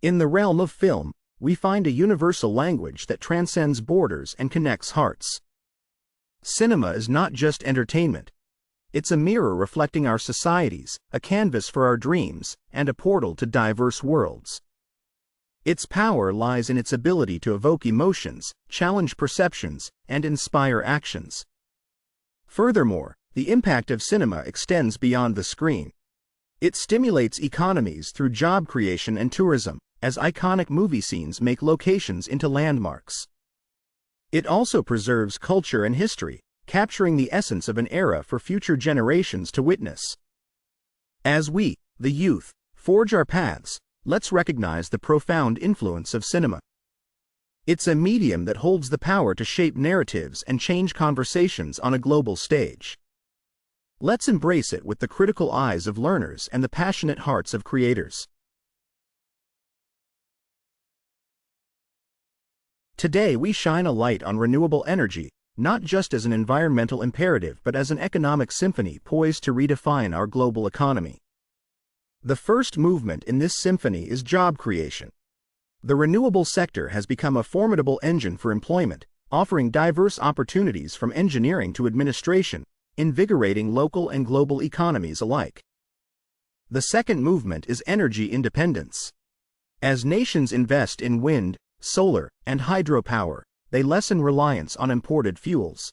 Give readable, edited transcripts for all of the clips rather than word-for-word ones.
In the realm of film, we find a universal language that transcends borders and connects hearts. Cinema is not just entertainment. It's a mirror reflecting our societies, a canvas for our dreams, and a portal to diverse worlds. Its power lies in its ability to evoke emotions, challenge perceptions, and inspire actions. Furthermore, the impact of cinema extends beyond the screen. It stimulates economies through job creation and tourism, as iconic movie scenes make locations into landmarks. It also preserves culture and history, capturing the essence of an era for future generations to witness. As we, the youth, forge our paths, let's recognize the profound influence of cinema. It's a medium that holds the power to shape narratives and change conversations on a global stage. Let's embrace it with the critical eyes of learners and the passionate hearts of creators. Today we shine a light on renewable energy, not just as an environmental imperative but as an economic symphony poised to redefine our global economy. The first movement in this symphony is job creation. The renewable sector has become a formidable engine for employment, offering diverse opportunities from engineering to administration, invigorating local and global economies alike. The second movement is energy independence. As nations invest in wind, solar, and hydropower, they lessen reliance on imported fuels.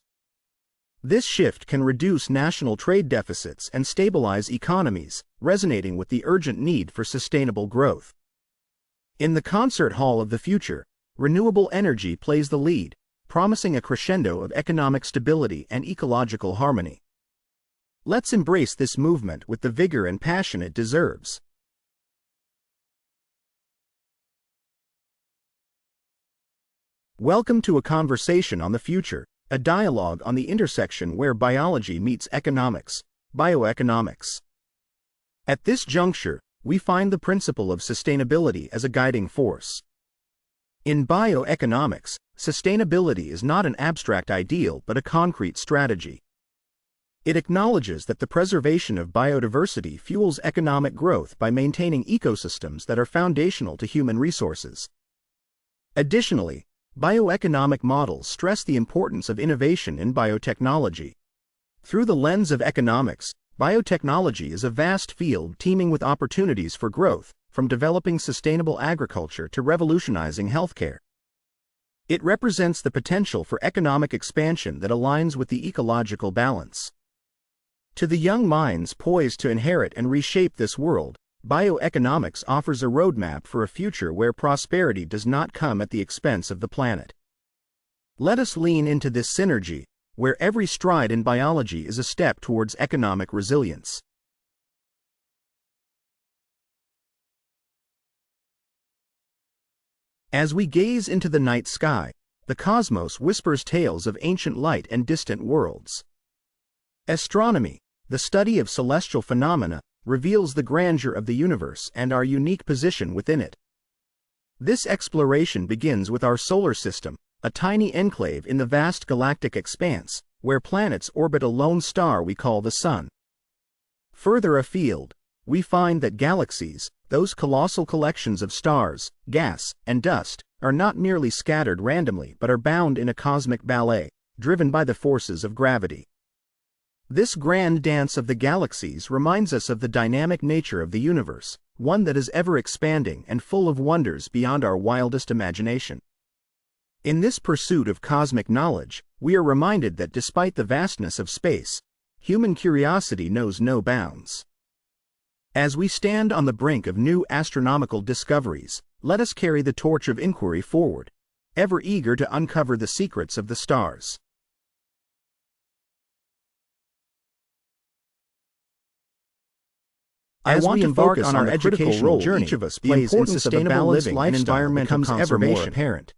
This shift can reduce national trade deficits and stabilize economies, resonating with the urgent need for sustainable growth. In the concert hall of the future, renewable energy plays the lead, promising a crescendo of economic stability and ecological harmony. Let's embrace this movement with the vigor and passion it deserves. Welcome to a conversation on the future, a dialogue on the intersection where biology meets economics, bioeconomics. At this juncture, we find the principle of sustainability as a guiding force. In bioeconomics, sustainability is not an abstract ideal but a concrete strategy. It acknowledges that the preservation of biodiversity fuels economic growth by maintaining ecosystems that are foundational to human resources. Additionally, bioeconomic models stress the importance of innovation in biotechnology. Through the lens of economics, biotechnology is a vast field teeming with opportunities for growth, from developing sustainable agriculture to revolutionizing healthcare. It represents the potential for economic expansion that aligns with the ecological balance. To the young minds poised to inherit and reshape this world, bioeconomics offers a roadmap for a future where prosperity does not come at the expense of the planet. Let us lean into this synergy, where every stride in biology is a step towards economic resilience. As we gaze into the night sky, the cosmos whispers tales of ancient light and distant worlds. Astronomy, the study of celestial phenomena, reveals the grandeur of the universe and our unique position within it. This exploration begins with our solar system, a tiny enclave in the vast galactic expanse, where planets orbit a lone star we call the Sun. Further afield, we find that galaxies, those colossal collections of stars, gas, and dust, are not merely scattered randomly but are bound in a cosmic ballet, driven by the forces of gravity. This grand dance of the galaxies reminds us of the dynamic nature of the universe, one that is ever expanding and full of wonders beyond our wildest imagination. In this pursuit of cosmic knowledge, we are reminded that despite the vastness of space, human curiosity knows no bounds. As we stand on the brink of new astronomical discoveries, let us carry the torch of inquiry forward, ever eager to uncover the secrets of the stars. As we embark on our educational journey, each of us plays in sustainable living and environmental conservation apparent.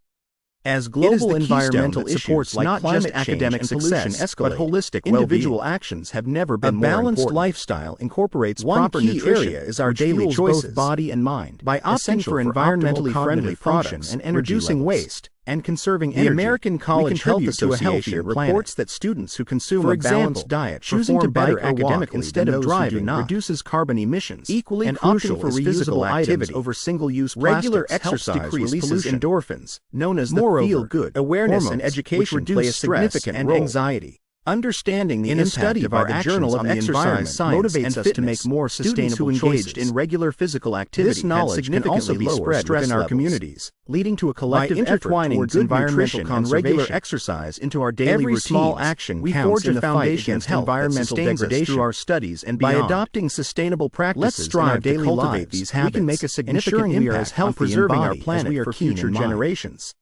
As global environmental issues like not just academic success but holistic individual actions have never been more important. A balanced lifestyle incorporates proper nutrition is our daily choices, both body and mind. By opting for environmentally friendly products and reducing waste and conserving energy. The American College Health Association reports that students who consume a balanced diet choosing to better academically instead of driving reduces carbon emissions. Equally and crucial for physical activity over single-use regular exercise releases endorphins, known as the feel-good awareness and education play a significant role. Anxiety. Understanding the impact of our actions on the environment motivates us to make more sustainable choices. In regular physical activity, this knowledge can also be spread within our communities, leading to a collective effort towards environmental and regular exercise into our daily routines. Every small action we forge a foundation against environmental degradation through our studies and beyond. By adopting sustainable practices in our daily lives, we can make a significant impact on preserving our planet for future generations.